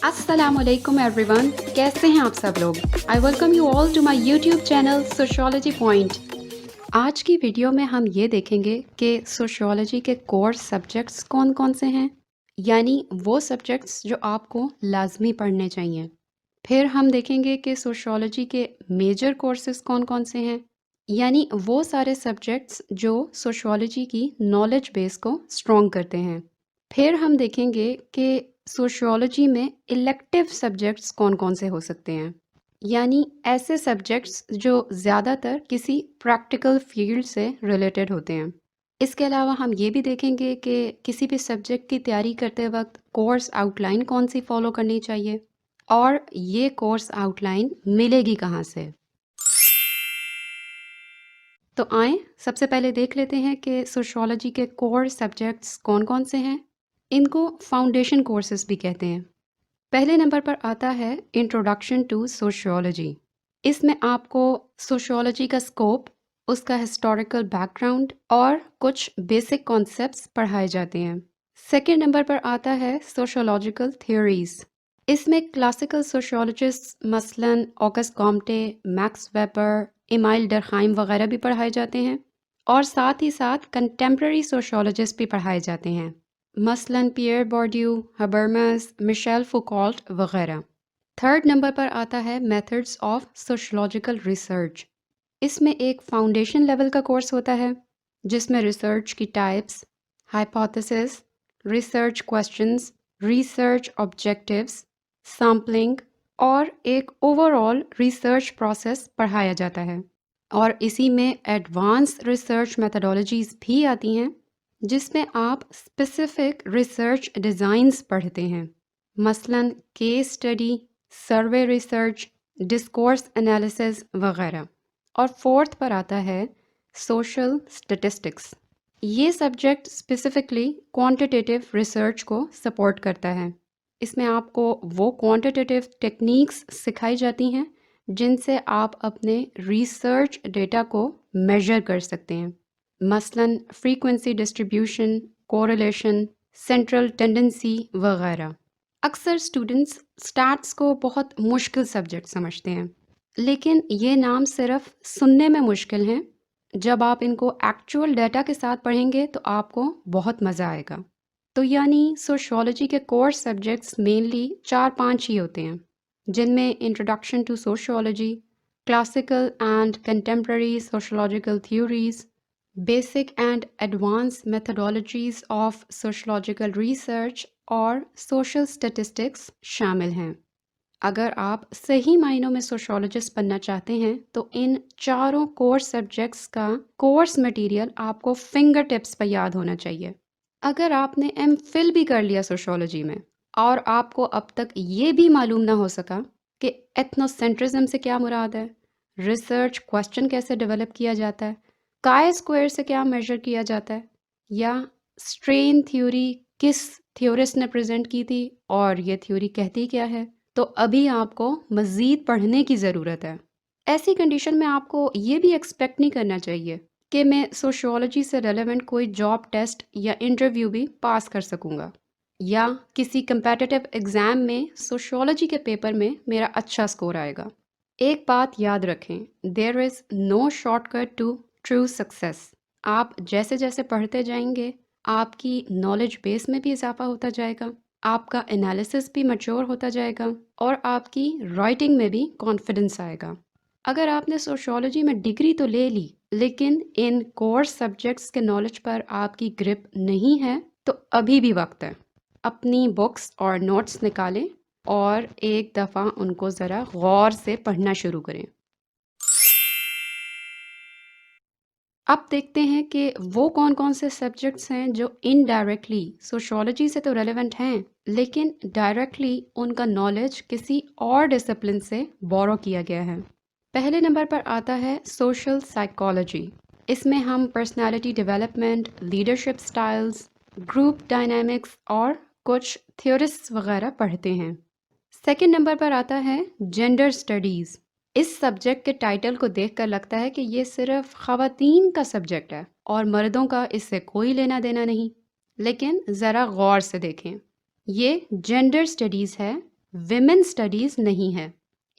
السلام علیکم every one, کیسے ہیں آپ سب لوگ؟ I welcome you all to my YouTube channel sociology point. آج کی ویڈیو میں ہم یہ دیکھیں گے کہ سوشیولوجی کے کورس سبجیکٹس کون کون سے ہیں، یعنی وہ سبجیکٹس جو آپ کو لازمی پڑھنے چاہیے۔ پھر ہم دیکھیں گے کہ سوشیولوجی کے میجر کورسز کون کون سے ہیں، یعنی وہ سارے سبجیکٹس جو سوشیولوجی کی نالج بیس کو اسٹرانگ کرتے ہیں۔ پھر ہم دیکھیں گے کہ سوشیولوجی میں الیکٹیو سبجیکٹس کون کون سے ہو سکتے ہیں، یعنی ایسے سبجیکٹس جو زیادہ تر کسی پریکٹیکل فیلڈ سے ریلیٹڈ ہوتے ہیں۔ اس کے علاوہ ہم یہ بھی دیکھیں گے کہ کسی بھی سبجیکٹ کی تیاری کرتے وقت کورس آؤٹ لائن کون سی فالو کرنی چاہیے، اور یہ کورس آؤٹ لائن ملے گی کہاں سے۔ تو آئیں سب سے پہلے دیکھ لیتے ہیں کہ سوشیولوجی کے کور سبجیکٹس کون کون سے ہیں۔ ان کو فاؤنڈیشن کورسز بھی کہتے ہیں۔ پہلے نمبر پر آتا ہے انٹروڈکشن ٹو سوشیولوجی۔ اس میں آپ کو سوشیولوجی کا اسکوپ، اس کا ہسٹوریکل بیک گراؤنڈ اور کچھ بیسک کانسیپٹس پڑھائے جاتے ہیں۔ سیکنڈ نمبر پر آتا ہے سوشیولوجیکل تھیوریز۔ اس میں کلاسیکل سوشیولوجسٹ مثلاً آگسٹ کامٹے، میکس ویبر، ایمائل ڈرخائم وغیرہ بھی پڑھائے جاتے ہیں، اور ساتھ ہی ساتھ کنٹمپرری سوشیولوجسٹ بھی پڑھائے جاتے ہیں، مثلاً پیئر بورڈیو، ہبرمس، مشیل فوکالٹ وغیرہ۔ تھرڈ نمبر پر آتا ہے میتھڈس آف سوشیولوجیکل ریسرچ۔ اس میں ایک فاؤنڈیشن لیول کا کورس ہوتا ہے جس میں ریسرچ کی types, hypothesis, research questions, research objectives, sampling اور ایک اوور آل ریسرچ پروسیس پڑھایا جاتا ہے، اور اسی میں ایڈوانس ریسرچ میتھڈالوجیز بھی آتی ہیں جس میں آپ اسپیسیفک ریسرچ ڈیزائنز پڑھتے ہیں، مثلاً case study, survey research, discourse analysis وغیرہ۔ اور فورتھ پر آتا ہے سوشل اسٹیٹسٹکس۔ یہ سبجیکٹ اسپیسیفکلی کوانٹیٹیو ریسرچ کو سپورٹ کرتا ہے۔ اس میں آپ کو وہ کوانٹیٹیو ٹیکنیکس سکھائی جاتی ہیں جن سے آپ اپنے ریسرچ ڈیٹا کو میجر کر سکتے ہیں، مثلاً frequency distribution, correlation, central tendency وغیرہ۔ اکثر اسٹوڈنٹس اسٹیٹس کو بہت مشکل سبجیکٹ سمجھتے ہیں، لیکن یہ نام صرف سننے میں مشکل ہیں، جب آپ ان کو ایکچوئل ڈیٹا کے ساتھ پڑھیں گے تو آپ کو بہت مزہ آئے گا۔ تو یعنی سوشیولوجی کے کورس سبجیکٹس مینلی 4-5 ہی ہوتے ہیں، جن میں introduction to sociology, classical and contemporary sociological theories, basic and advance methodologies of sociological research اور سوشل اسٹیٹسٹکس شامل ہیں۔ اگر آپ صحیح معنوں میں سوشیولوجسٹ بننا چاہتے ہیں تو ان چاروں کورس سبجیکٹس کا کورس مٹیریل آپ کو فنگر ٹپس پہ یاد ہونا چاہیے۔ اگر آپ نے ایم فل بھی کر لیا سوشیولوجی میں اور آپ کو اب تک یہ بھی معلوم نہ ہو سکا کہ ایتھنو سینٹرزم سے کیا مراد ہے، ریسرچ کویسچن کیسے ڈیولپ کیا جاتا ہے، کائی اسکوائر سے کیا میجر کیا جاتا ہے، یا اسٹرین تھیوری کس تھیورسٹ نے پریزنٹ کی تھی اور یہ تھیوری کہتی کیا ہے، تو ابھی آپ کو مزید پڑھنے کی ضرورت ہے۔ ایسی کنڈیشن میں آپ کو یہ بھی ایکسپیکٹ نہیں کرنا چاہیے کہ میں سوشیولوجی سے ریلیونٹ کوئی جاب ٹیسٹ یا انٹرویو بھی پاس کر سکوں گا، یا کسی کمپیٹیٹیو ایگزام میں سوشیولوجی کے پیپر میں میرا اچھا سکور آئے گا۔ ایک بات یاد رکھیں، there is no shortcut to true success. آپ جیسے جیسے پڑھتے جائیں گے آپ کی نالج بیس میں بھی اضافہ ہوتا جائے گا، آپ کا انالیسس بھی میچور ہوتا جائے گا، اور آپ کی رائٹنگ میں بھی کانفیڈنس آئے گا۔ اگر آپ نے سوشیولوجی میں ڈگری تو لے لی لیکن ان کورس سبجیکٹس کے نالج پر آپ کی گرپ نہیں ہے تو ابھی بھی وقت ہے۔ اپنی بکس اور نوٹس نکالیں اور ایک دفعہ ان کو ذرا غور سے پڑھنا شروع کریں۔ اب دیکھتے ہیں کہ وہ کون کون سے سبجیکٹس ہیں جو انڈائریکٹلی سوشیولوجی سے تو ریلیونٹ ہیں لیکن ڈائریکٹلی ان کا نالج کسی اور ڈسپلن سے بورو کیا گیا ہے۔ پہلے نمبر پر آتا ہے سوشل سائیکالوجی۔ اس میں ہم personality development, leadership styles, group dynamics اور کچھ تھیورسٹ وغیرہ پڑھتے ہیں۔ سیکنڈ نمبر پر آتا ہے جینڈر سٹڈیز۔ اس سبجیکٹ کے ٹائٹل کو دیکھ کر لگتا ہے کہ یہ صرف خواتین کا سبجیکٹ ہے اور مردوں کا اس سے کوئی لینا دینا نہیں، لیکن ذرا غور سے دیکھیں، یہ جینڈر سٹڈیز ہے ویمن اسٹڈیز نہیں ہے،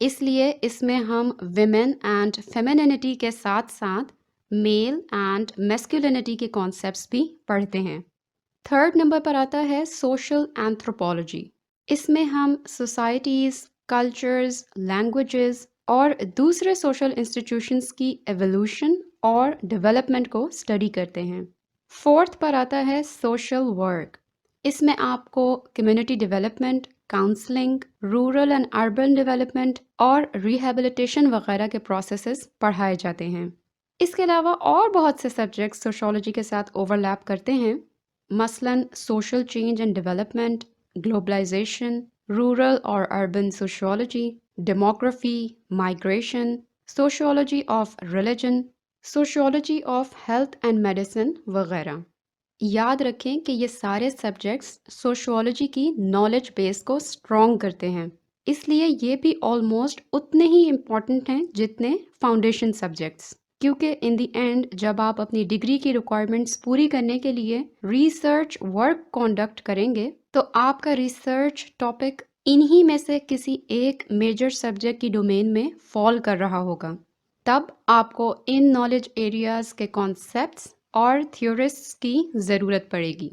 اس لیے اس میں ہم ویمن اینڈ فیمینینٹی کے ساتھ ساتھ میل اینڈ میسکولینٹی کے کانسیپٹس بھی پڑھتے ہیں۔ تھرڈ نمبر پر آتا ہے سوشل اینتھروپولوجی۔ اس میں ہم سوسائٹیز، کلچرز، لینگویجز اور دوسرے سوشل انسٹیٹیوشنز کی ایولیوشن اور ڈیولپمنٹ کو اسٹڈی کرتے ہیں۔ فورتھ پر آتا ہے سوشل ورک۔ اس میں آپ کو community development, counselling, rural and urban development اور ریہیبلیٹیشن وغیرہ کے پروسیسز پڑھائے جاتے ہیں۔ اس کے علاوہ اور بہت سے سبجیکٹس سوشولوجی کے ساتھ اوور لیپ کرتے ہیں، مثلاً social change and development, globalisation, rural اور urban sociology, demography, migration, sociology of religion, sociology of health and medicine وغیرہ۔ یاد رکھیں کہ یہ سارے سبجیکٹس سوشیولوجی کی نالج بیس کو اسٹرانگ کرتے ہیں، اس لیے یہ بھی آلموسٹ اتنے ہی امپورٹنٹ ہیں جتنے فاؤنڈیشن سبجیکٹس، کیونکہ ان دی اینڈ جب آپ اپنی ڈگری کی ریکوائرمنٹس پوری کرنے کے لیے ریسرچ ورک کنڈکٹ کریں گے تو آپ کا ریسرچ ٹاپک انہی میں سے کسی ایک میجر سبجیکٹ کی ڈومین میں فال کر رہا ہوگا، تب آپ کو ان نالج ایریاز کے کانسیپٹس اور تھیورسٹس کی ضرورت پڑے گی۔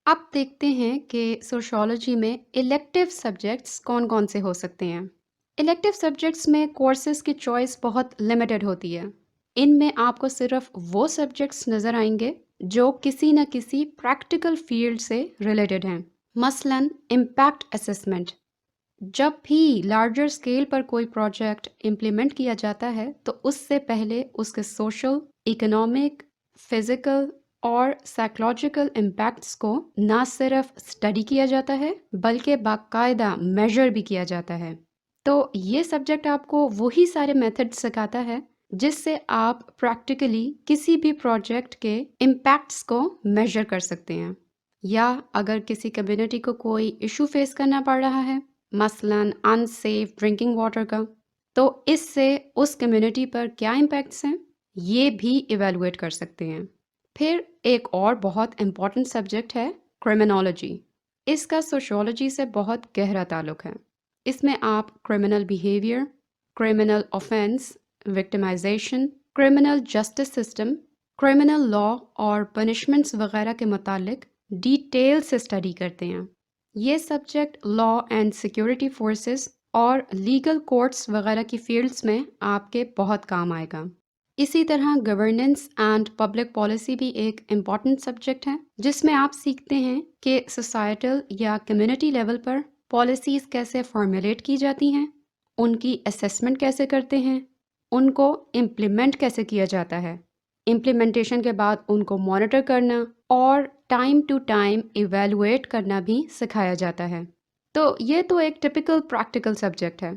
اب دیکھتے ہیں کہ سوشیولوجی میں الیکٹیو سبجیکٹس کون کون سے ہو سکتے ہیں۔ الیکٹیو سبجیکٹس میں کورسز کی چوائس بہت لمیٹڈ ہوتی ہے۔ ان میں آپ کو صرف وہ سبجیکٹس نظر آئیں گے جو کسی نہ کسی پریکٹیکل فیلڈ سے ریلیٹڈ ہیں، مثلاً امپیکٹ اسسمنٹ۔ جب بھی لارجر اسکیل پر کوئی پروجیکٹ امپلیمنٹ کیا جاتا ہے تو اس سے پہلے اس کے سوشل، اکنامک، فزیکل اور سائیکولوجیکل امپیکٹس کو نہ صرف اسٹڈی کیا جاتا ہے بلکہ باقاعدہ میجر بھی کیا جاتا ہے۔ تو یہ سبجیکٹ آپ کو وہی سارے میتھڈ سکھاتا ہے جس سے آپ پریکٹیکلی کسی بھی پروجیکٹ کے امپیکٹس کو میجر کر سکتے ہیں، یا اگر کسی کمیونٹی کو کوئی ایشو فیس کرنا پڑ رہا ہے، مثلاً ان سیف ڈرنکنگ واٹر کا، تو اس سے اس کمیونٹی پر کیا امپیکٹس ہیں یہ بھی ایویلویٹ کر سکتے ہیں۔ پھر ایک اور بہت امپورٹنٹ سبجیکٹ ہے کرمنالوجی۔ اس کا سوشیولوجی سے بہت گہرا تعلق ہے۔ اس میں آپ criminal behaviour, criminal offence, victimization, criminal justice system, criminal law اور پنشمنٹس وغیرہ کے متعلق ڈیٹیل سے اسٹڈی کرتے ہیں۔ یہ subject law and security forces اور لیگل کورٹس وغیرہ کی فیلڈز میں آپ کے بہت کام آئے گا۔ اسی طرح گورننس اینڈ پبلک پالیسی بھی ایک امپورٹنٹ سبجیکٹ ہے، جس میں آپ سیکھتے ہیں کہ سوسائٹل یا کمیونٹی لیول پر پالیسیز کیسے فارمولیٹ کی جاتی ہیں، ان کی اسیسمنٹ کیسے کرتے ہیں، ان کو امپلیمنٹ کیسے کیا جاتا ہے، امپلیمنٹیشن کے بعد ان کو مانیٹر کرنا اور ٹائم ٹو ٹائم ایویلویٹ کرنا بھی سکھایا جاتا ہے۔ تو یہ تو ایک ٹپیکل پریکٹیکل سبجیکٹ ہے۔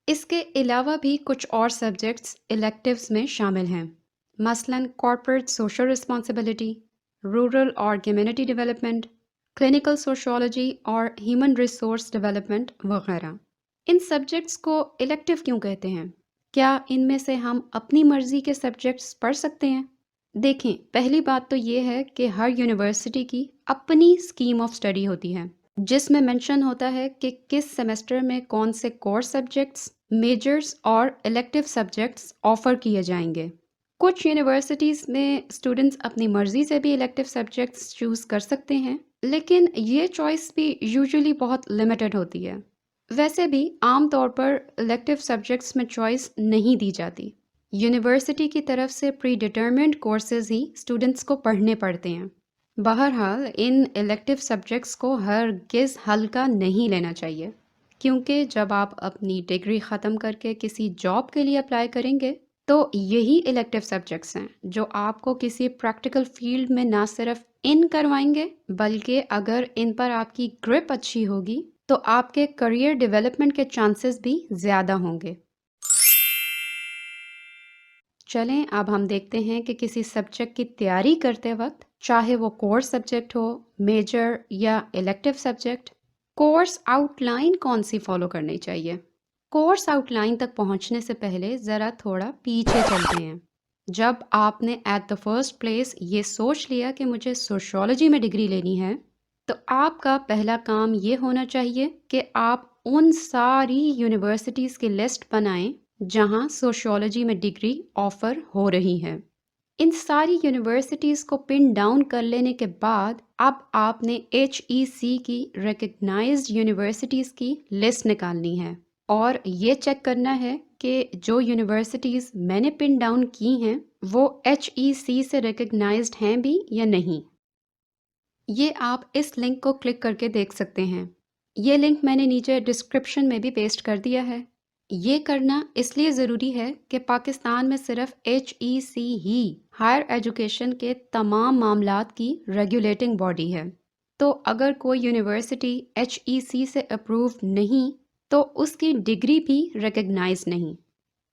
اس کے علاوہ بھی کچھ اور سبجیکٹس الیکٹیوز میں شامل ہیں، مثلاً کارپوریٹ سوشل رسپانسبلٹی، رورل اور کمیونٹی ڈیولپمنٹ، کلینکل سوشیولوجی اور ہیومن ریسورس ڈیولپمنٹ وغیرہ۔ ان سبجیکٹس کو الیکٹیو کیوں کہتے ہیں؟ کیا ان میں سے ہم اپنی مرضی کے سبجیکٹس پڑھ سکتے ہیں؟ دیکھیں، پہلی بات تو یہ ہے کہ ہر یونیورسٹی کی اپنی اسکیم آف اسٹڈی ہوتی ہے، جس میں مینشن ہوتا ہے کہ کس سیمسٹر میں کون سے کورس سبجیکٹس، میجرز اور الیکٹیو سبجیکٹس آفر کیے جائیں گے۔ کچھ یونیورسٹیز میں اسٹوڈنٹس اپنی مرضی سے بھی الیکٹیو سبجیکٹس چوز کر سکتے ہیں، لیکن یہ چوائس بھی یوزولی بہت لمیٹڈ ہوتی ہے۔ ویسے بھی عام طور پر الیکٹیو سبجیکٹس میں چوائس نہیں دی جاتی، یونیورسٹی کی طرف سے پری ڈیٹرمنٹ کورسز ہی اسٹوڈنٹس کو پڑھنے پڑتے ہیں۔ بہرحال ان الیکٹیو سبجیکٹس کو ہرگز ہلکا نہیں لینا چاہیے، کیونکہ جب آپ اپنی ڈگری ختم کر کے کسی جاب کے لیے اپلائی کریں گے تو یہی الیکٹیو سبجیکٹس ہیں جو آپ کو کسی پریکٹیکل فیلڈ میں نہ صرف ان کروائیں گے بلکہ اگر ان پر آپ کی گرپ اچھی ہوگی تو آپ کے کریئر ڈیولپمنٹ کے چانسز بھی زیادہ ہوں گے۔ چلیں اب ہم دیکھتے ہیں کہ کسی سبجیکٹ کی تیاری کرتے وقت، چاہے وہ کورس سبجیکٹ ہو، میجر یا elective subject, course out line کون سی فالو کرنی چاہیے۔ کورس آؤٹ لائن تک پہنچنے سے پہلے ذرا تھوڑا پیچھے چلتے ہیں۔ جب آپ نے ایٹ دا فرسٹ پلیس یہ سوچ لیا کہ مجھے سوشیولوجی میں ڈگری لینی ہے تو آپ کا پہلا کام یہ ہونا چاہیے کہ آپ ان ساری یونیورسٹیز کی لسٹ بنائیں جہاں سوشیولوجی میں ڈگری آفر ہو رہی ہے۔ ان ساری یونیورسٹیز کو پن ڈاؤن کر لینے کے بعد اب آپ نے HEC کی ریکگنائزڈ یونیورسٹیز کی لسٹ نکالنی ہے اور یہ چیک کرنا ہے کہ جو یونیورسٹیز میں نے پن ڈاؤن کی ہیں وہ HEC سے ریکگنائزڈ ہیں بھی یا نہیں۔ یہ آپ اس لنک کو کلک کر کے دیکھ سکتے ہیں۔ یہ لنک میں نے نیچے ڈسکرپشن میں بھی پیسٹ کر دیا ہے۔ یہ کرنا اس لیے ضروری ہے کہ پاکستان میں صرف HEC ہی ہائر ایجوکیشن کے تمام معاملات کی ریگولیٹنگ باڈی ہے۔ تو اگر کوئی یونیورسٹی HEC سے اپروو نہیں تو اس کی ڈگری بھی ریکگنائز نہیں۔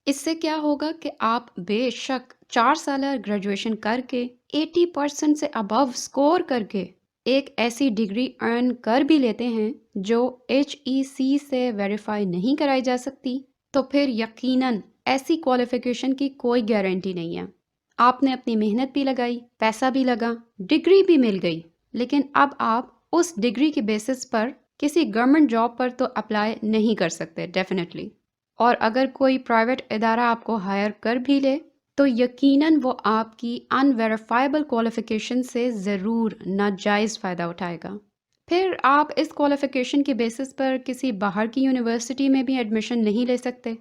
اس سے کیا ہوگا کہ آپ بے شک 4 سالہ گریجویشن کر کے 80% سے ابو اسکور کر کے ایک ایسی ڈگری ارن کر بھی لیتے ہیں جو HEC سے ویریفائی نہیں کرائی جا سکتی، تو پھر یقیناً ایسی کوالیفیکیشن کی کوئی گارنٹی نہیں ہے۔ آپ نے اپنی محنت بھی لگائی، پیسہ بھی لگا، ڈگری بھی مل گئی، لیکن اب آپ اس ڈگری کے بیسس پر کسی گورنمنٹ جاب پر تو اپلائی نہیں کر سکتے ڈیفینیٹلی۔ اور اگر کوئی پرائیویٹ ادارہ آپ کو ہائر کر بھی لے تو یقیناً وہ آپ کی ان ویریفائبل کوالیفیکیشن سے ضرور ناجائز فائدہ اٹھائے گا۔ پھر آپ اس کوالیفیکیشن کے بیسس پر کسی باہر کی یونیورسٹی میں بھی ایڈمیشن نہیں لے سکتے،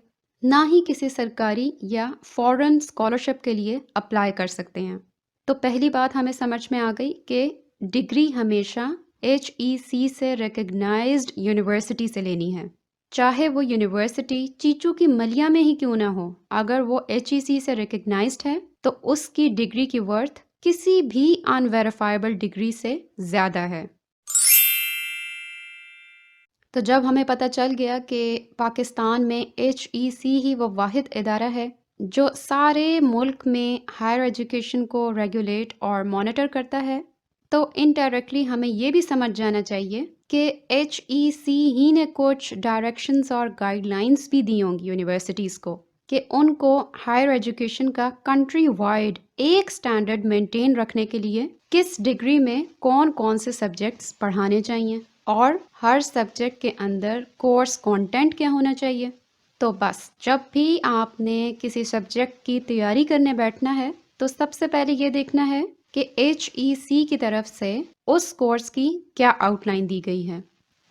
نہ ہی کسی سرکاری یا فورن اسکالرشپ کے لیے اپلائی کر سکتے ہیں۔ تو پہلی بات ہمیں سمجھ میں آ گئی کہ ڈگری ہمیشہ HEC سے ریکگنائزڈ یونیورسٹی سے لینی ہے، چاہے وہ یونیورسٹی چیچو کی ملیا میں ہی کیوں نہ ہو۔ اگر وہ HEC سے ریکگنائزڈ ہے تو اس کی ڈگری کی ورتھ کسی بھی ان ویریفائبل ڈگری سے زیادہ ہے۔ تو جب ہمیں پتہ چل گیا کہ پاکستان میں HEC ہی وہ واحد ادارہ ہے جو سارے ملک میں ہائر ایجوکیشن کو ریگولیٹ اور مانیٹر کرتا ہے، تو انڈائریکٹلی ہمیں یہ بھی سمجھ جانا چاہیے کہ HEC ہی نے کچھ ڈائریکشنز اور گائیڈ لائنز بھی دی ہوں گی یونیورسٹیز کو کہ ان کو ہائر ایجوکیشن کا کنٹری وائڈ ایک سٹینڈرڈ مینٹین رکھنے کے لیے کس ڈگری میں کون کون سے سبجیکٹس پڑھانے چاہیے اور ہر سبجیکٹ کے اندر کورس کانٹینٹ کیا ہونا چاہیے۔ تو بس جب بھی آپ نے کسی سبجیکٹ کی تیاری کرنے بیٹھنا ہے تو سب سے پہلے یہ دیکھنا ہے کہ HEC کی طرف سے اس کورس کی کیا آؤٹ لائن دی گئی ہے۔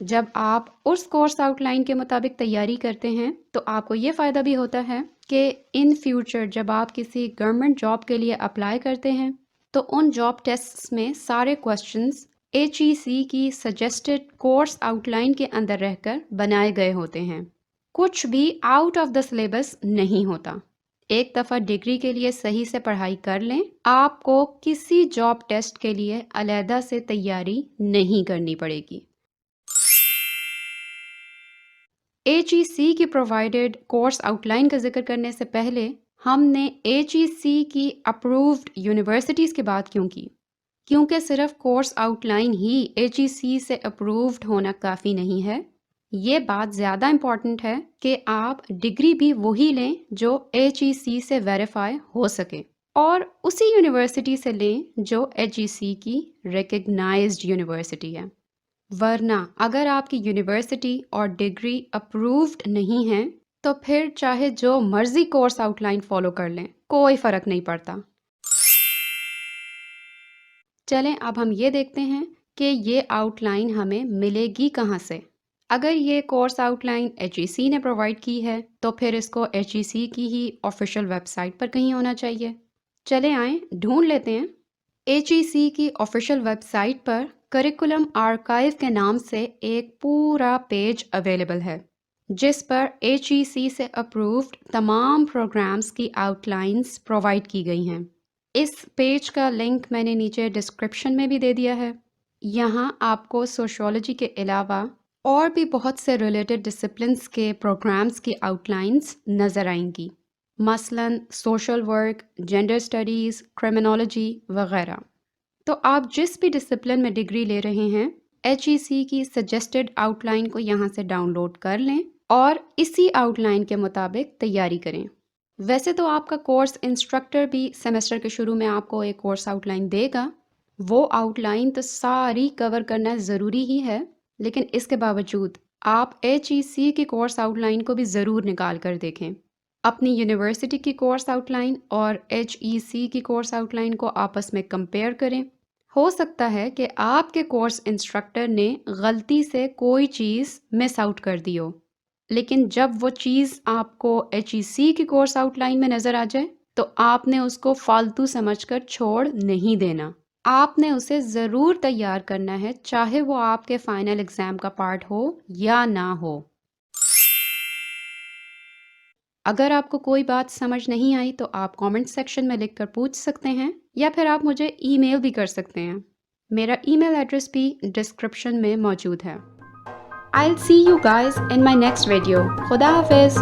جب آپ اس کورس آؤٹ لائن کے مطابق تیاری کرتے ہیں تو آپ کو یہ فائدہ بھی ہوتا ہے کہ ان فیوچر جب آپ کسی گورنمنٹ جاب کے لیے اپلائی کرتے ہیں تو ان جاب ٹیسٹس میں سارے کوسچنز HEC کی سجیسٹڈ کورس آؤٹ لائن کے اندر رہ کر بنائے گئے ہوتے ہیں، کچھ بھی آؤٹ آف دا سلیبس نہیں ہوتا۔ ایک دفعہ ڈگری کے لیے صحیح سے پڑھائی کر لیں، آپ کو کسی جاب ٹیسٹ کے لیے علیحدہ سے تیاری نہیں کرنی پڑے گی۔ HEC کی پرووائڈڈ کورس آؤٹ لائن کا ذکر کرنے سے پہلے ہم نے HEC کی اپرووڈ یونیورسٹیز کی بات کیوں کی؟ کیونکہ صرف کورس آؤٹ لائن ہی HEC سے اپرووڈ ہونا کافی نہیں ہے۔ یہ بات زیادہ امپورٹنٹ ہے کہ آپ ڈگری بھی وہی لیں جو HEC سے ویریفائی ہو سکے اور اسی یونیورسٹی سے لیں جو HEC کی ریکگنائزڈ یونیورسٹی ہے۔ ورنہ اگر آپ کی یونیورسٹی اور ڈگری اپرووڈ نہیں ہیں تو پھر چاہے جو مرضی کورس آؤٹ لائن فالو کر لیں کوئی فرق نہیں پڑتا۔ چلیں اب ہم یہ دیکھتے ہیں کہ یہ آؤٹ لائن ہمیں ملے گی کہاں سے۔ اگر یہ کورس آؤٹ لائن HEC نے پرووائڈ کی ہے تو پھر اس کو HEC کی ہی آفیشیل ویب سائٹ پر کہیں ہونا چاہیے۔ چلیں آئیں ڈھونڈ لیتے ہیں۔ HEC کی آفیشیل ویب سائٹ پر کریکولم آرکائیو کے نام سے ایک پورا پیج اویلیبل ہے جس پر HEC سے اپرووڈ تمام پروگرامز کی آؤٹ لائنز پرووائڈ کی گئی ہیں۔ اس پیج کا لنک میں نے نیچے ڈسکرپشن میں بھی دے دیا ہے۔ یہاں آپ کو سوشیولوجی کے علاوہ اور بھی بہت سے ریلیٹڈ ڈسپلنس کے پروگرامز کی آؤٹ لائنز نظر آئیں گی، مثلاً social work, gender studies, criminology وغیرہ۔ تو آپ جس بھی ڈسپلن میں ڈگری لے رہے ہیں HEC کی سجیسٹڈ آؤٹ لائن کو یہاں سے ڈاؤن لوڈ کر لیں اور اسی آؤٹ لائن کے مطابق تیاری کریں۔ ویسے تو آپ کا کورس انسٹرکٹر بھی سیمسٹر کے شروع میں آپ کو ایک کورس آؤٹ لائن دے گا، وہ آؤٹ لائن تو ساری کور کرنا ضروری ہی ہے، لیکن اس کے باوجود آپ HEC کی کورس آؤٹ لائن کو بھی ضرور نکال کر دیکھیں۔ اپنی یونیورسٹی کی کورس آؤٹ لائن اور HEC کی کورس آؤٹ لائن کو آپس میں کمپیئر کریں۔ ہو سکتا ہے کہ آپ کے کورس انسٹرکٹر نے غلطی سے کوئی چیز مس آؤٹ کر دی ہو، لیکن جب وہ چیز آپ کو HEC کی کورس آؤٹ لائن میں نظر آ جائے تو آپ نے اس کو فالتو سمجھ کر چھوڑ نہیں دینا۔ آپ نے اسے ضرور تیار کرنا ہے، چاہے وہ آپ کے فائنل ایگزام کا پارٹ ہو یا نہ ہو۔ اگر آپ کو کوئی بات سمجھ نہیں آئی تو آپ کامنٹ سیکشن میں لکھ کر پوچھ سکتے ہیں، یا پھر آپ مجھے ای میل بھی کر سکتے ہیں۔ میرا ای میل ایڈریس بھی ڈسکرپشن میں موجود ہے۔ I'll see you guys in my next video. خدا حافظ۔